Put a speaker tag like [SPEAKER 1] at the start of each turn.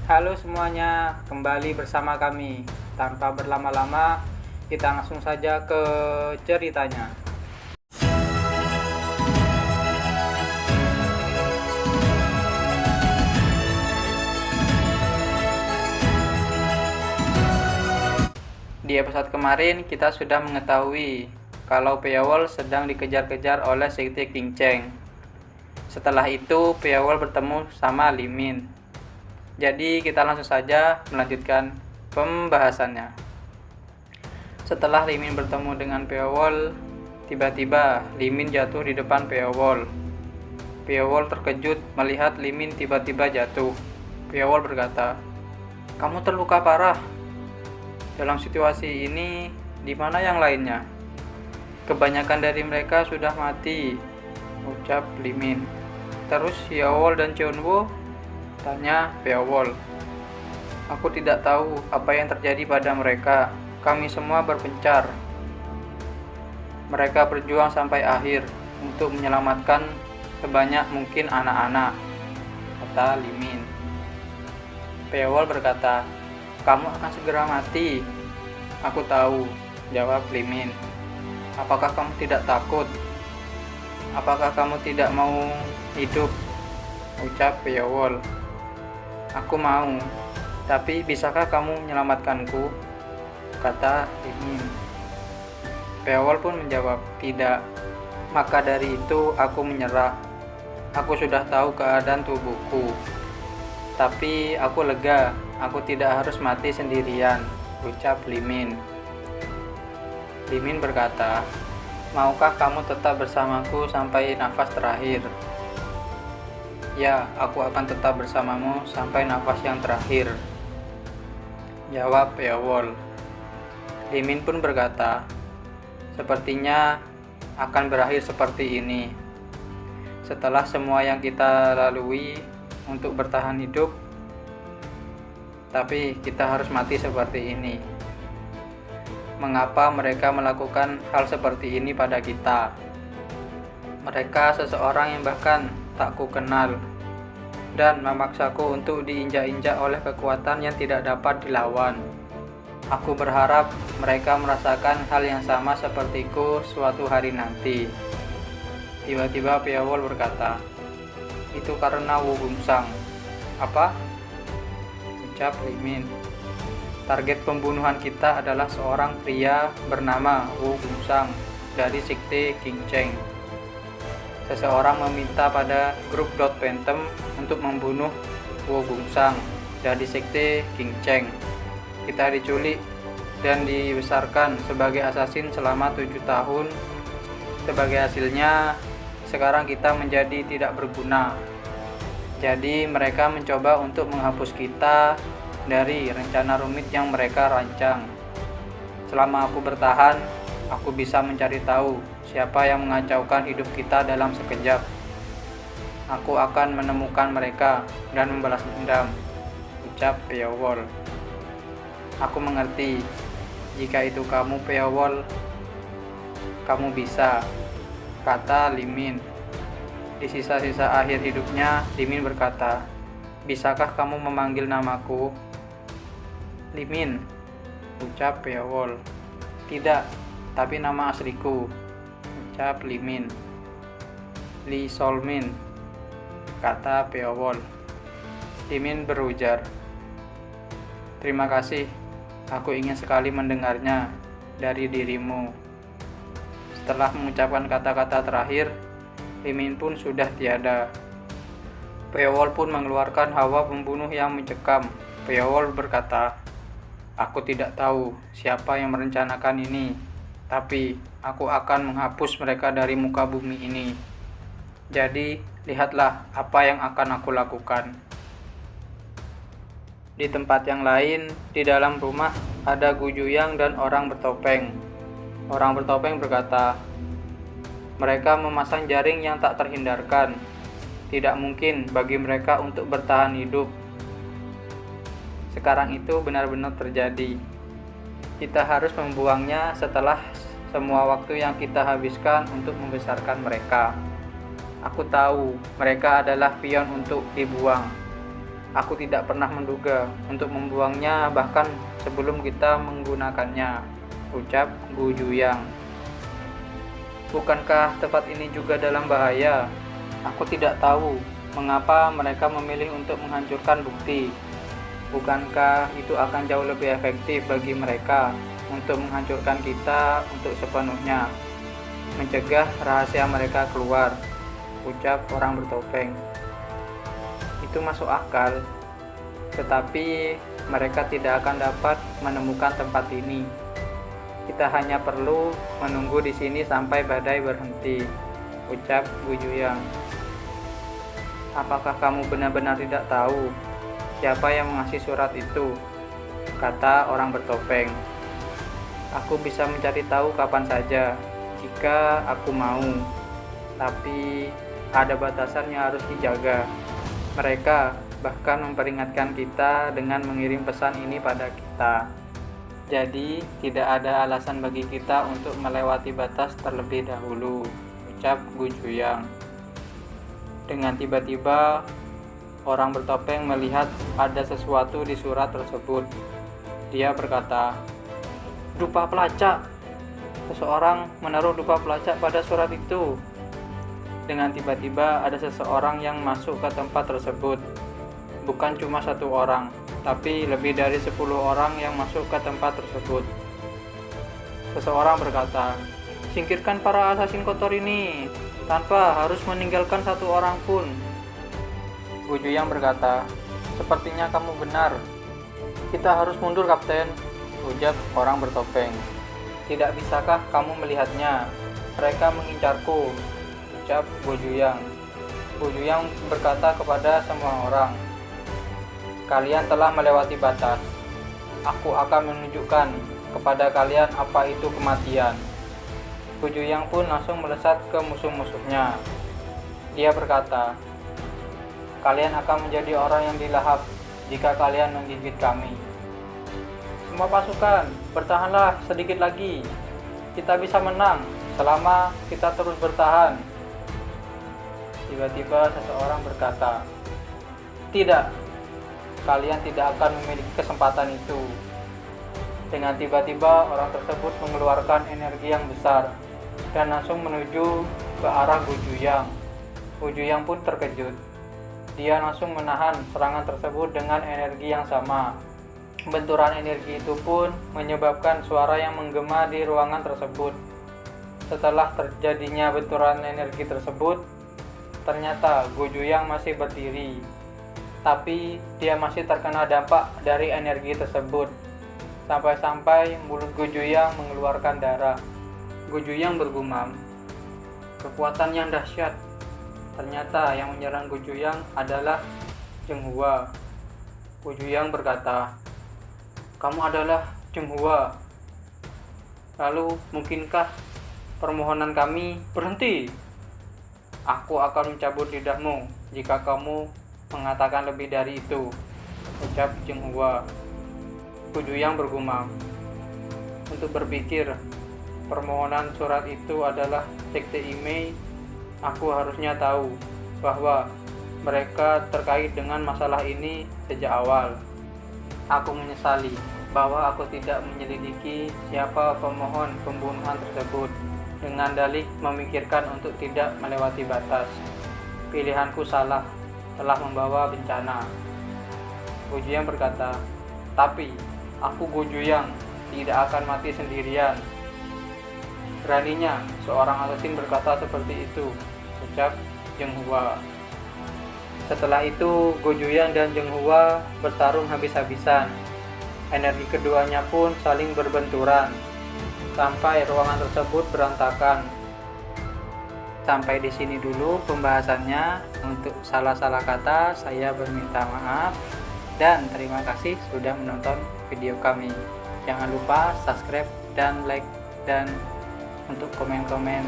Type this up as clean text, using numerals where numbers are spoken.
[SPEAKER 1] Halo semuanya, kembali bersama kami. Tanpa berlama-lama, kita langsung saja ke ceritanya. Di episode kemarin, kita sudah mengetahui kalau Beowulf sedang dikejar-kejar oleh sekte King Cheng. Setelah itu, Beowulf bertemu sama Li Min. Jadi, kita langsung saja melanjutkan pembahasannya. Setelah Li Min bertemu dengan Beowulf, tiba-tiba Li Min jatuh di depan Beowulf. Beowulf terkejut melihat Li Min tiba-tiba jatuh. Beowulf berkata, "Kamu terluka parah. Dalam situasi ini, di mana yang lainnya? Kebanyakan dari mereka sudah mati," ucap Li Min. "Terus Yeowol dan Cheonwoo?" tanya Beowulf. "Aku tidak tahu apa yang terjadi pada mereka. Kami semua berpencar. Mereka berjuang sampai akhir untuk menyelamatkan sebanyak mungkin anak-anak," kata Li Min. Beowulf berkata, "Kamu akan segera mati." "Aku tahu," jawab Li Min. "Apakah kamu tidak takut? Apakah kamu tidak mau hidup?" ucap Beowulf. "Aku mau, tapi bisakah kamu menyelamatkanku?" kata Li Min. Beowulf pun menjawab, "Tidak. Maka dari itu aku menyerah. Aku sudah tahu keadaan tubuhku. Tapi aku lega, aku tidak harus mati sendirian," ucap Li Min. Li Min berkata, "Maukah kamu tetap bersamaku sampai nafas terakhir?" "Ya, aku akan tetap bersamamu sampai nafas yang terakhir," jawab Beowulf. Li Min pun berkata, "Sepertinya akan berakhir seperti ini. Setelah semua yang kita lalui untuk bertahan hidup, tapi kita harus mati seperti ini. Mengapa mereka melakukan hal seperti ini pada kita? Mereka seseorang yang bahkan tak ku kenal dan memaksaku untuk diinjak-injak oleh kekuatan yang tidak dapat dilawan. Aku berharap mereka merasakan hal yang sama sepertiku suatu hari nanti." Tiba-tiba Beowulf berkata, "Itu karena Wu Gungsang." "Apa?" ucap Li Min. "Target pembunuhan kita adalah seorang pria bernama Wu Gungsang dari sekte King Cheng. Seseorang meminta pada grup Dot Phantom untuk membunuh Wu Gungsang dari sekte King Cheng. Kita diculik dan dibesarkan sebagai asasin selama 7 tahun. Sebagai hasilnya, sekarang kita menjadi tidak berguna. Jadi mereka mencoba untuk menghapus kita dari rencana rumit yang mereka rancang. Selama aku bertahan, aku bisa mencari tahu siapa yang mengacaukan hidup kita dalam sekejap. Aku akan menemukan mereka dan membalas dendam," ucap Beowulf. "Aku mengerti. Jika itu kamu, Beowulf, kamu bisa," kata Li Min. Di sisa-sisa akhir hidupnya, Li Min berkata, "Bisakah kamu memanggil namaku?" "Li Min," ucap Beowulf. "Tidak, tapi nama asliku," ucap Li Min. "Li Solmin," kata Beowulf. Li Min berujar, "Terima kasih, aku ingin sekali mendengarnya dari dirimu." Setelah mengucapkan kata-kata terakhir, Li Min pun sudah tiada. Beowulf pun mengeluarkan hawa pembunuh yang mencekam. Beowulf berkata, "Aku tidak tahu siapa yang merencanakan ini, tapi aku akan menghapus mereka dari muka bumi ini. Jadi, lihatlah apa yang akan aku lakukan." Di tempat yang lain, di dalam rumah, ada Gu Juyang dan orang bertopeng. Orang bertopeng berkata, "Mereka memasang jaring yang tak terhindarkan. Tidak mungkin bagi mereka untuk bertahan hidup. Sekarang itu benar-benar terjadi. Kita harus membuangnya setelah semua waktu yang kita habiskan untuk membesarkan mereka. Aku tahu mereka adalah pion untuk dibuang. Aku tidak pernah menduga untuk membuangnya bahkan sebelum kita menggunakannya, ucap Gu Juyang. Bukankah tempat ini juga dalam bahaya? Aku tidak tahu mengapa mereka memilih untuk menghancurkan bukti. Bukankah itu akan jauh lebih efektif bagi mereka untuk menghancurkan kita untuk sepenuhnya, mencegah rahasia mereka keluar, ucap orang bertopeng. Itu masuk akal, tetapi mereka tidak akan dapat menemukan tempat ini. Kita hanya perlu menunggu di sini sampai badai berhenti, ucap Gu Juyang. Apakah kamu benar-benar tidak tahu siapa yang mengasih surat itu? Kata orang bertopeng. Aku bisa mencari tahu kapan saja jika aku mau, tapi ada batasan yang harus dijaga. Mereka bahkan memperingatkan kita dengan mengirim pesan ini pada kita. Jadi tidak ada alasan bagi kita untuk melewati batas terlebih dahulu, ucap Gu Juyang. Dengan tiba-tiba orang bertopeng melihat ada sesuatu di surat tersebut. Dia berkata, "Dupa pelacak." Seseorang menaruh dupa pelacak pada surat itu. Dengan tiba-tiba ada seseorang yang masuk ke tempat tersebut. Bukan cuma satu orang, tapi lebih dari 10 orang yang masuk ke tempat tersebut. Seseorang berkata, "Singkirkan para asasin kotor ini, tanpa harus meninggalkan satu orang pun." Gu Juyang berkata, "Sepertinya kamu benar. Kita harus mundur, Kapten," ujar orang bertopeng. "Tidak bisakah kamu melihatnya? Mereka mengincarku," ucap Gu Juyang. Gu Juyang berkata kepada semua orang, "Kalian telah melewati batas. Aku akan menunjukkan kepada kalian apa itu kematian." Gu Juyang pun langsung melesat ke musuh-musuhnya. Dia berkata, "Kalian akan menjadi orang yang dilahap jika kalian menggigit kami. Semua pasukan, bertahanlah sedikit lagi. Kita bisa menang selama kita terus bertahan." Tiba-tiba seseorang berkata, "Tidak, kalian tidak akan memiliki kesempatan itu." Dengan tiba-tiba orang tersebut mengeluarkan energi yang besar dan langsung menuju ke arah Gu Juyang. Gu Juyang pun terkejut. Dia langsung menahan serangan tersebut dengan energi yang sama. Benturan energi itu pun menyebabkan suara yang menggema di ruangan tersebut. Setelah terjadinya benturan energi tersebut, ternyata Gu Juyang masih berdiri, tapi dia masih terkena dampak dari energi tersebut. Sampai-sampai mulut Gu Juyang mengeluarkan darah. Gu Juyang bergumam, "Kekuatan yang dahsyat." Ternyata yang menyerang Gu Juyang adalah Zheng Hua. Gu Juyang berkata, "Kamu adalah Zheng Hua. Lalu mungkinkah permohonan kami berhenti? Aku akan mencabut lidahmu jika kamu mengatakan lebih dari itu," ucap Zheng Hua. Gu Juyang bergumam, "Untuk berpikir permohonan surat itu adalah sekte Imei, aku harusnya tahu bahwa mereka terkait dengan masalah ini sejak awal. Aku menyesali bahwa aku tidak menyelidiki siapa pemohon pembunuhan tersebut dengan dalih memikirkan untuk tidak melewati batas. Pilihanku salah, telah membawa bencana." Gu Juyang berkata, "Tapi aku Gu Juyang tidak akan mati sendirian." Beraninya seorang asasin berkata seperti itu, ucap Zheng Hua. Setelah itu Gu Juyang dan Zheng Hua bertarung habis-habisan. Energi keduanya pun saling berbenturan sampai ruangan tersebut berantakan. Sampai di sini dulu pembahasannya. Untuk salah-salah kata saya berminta maaf dan terima kasih sudah menonton video kami. Jangan lupa subscribe dan like, dan untuk komen-komen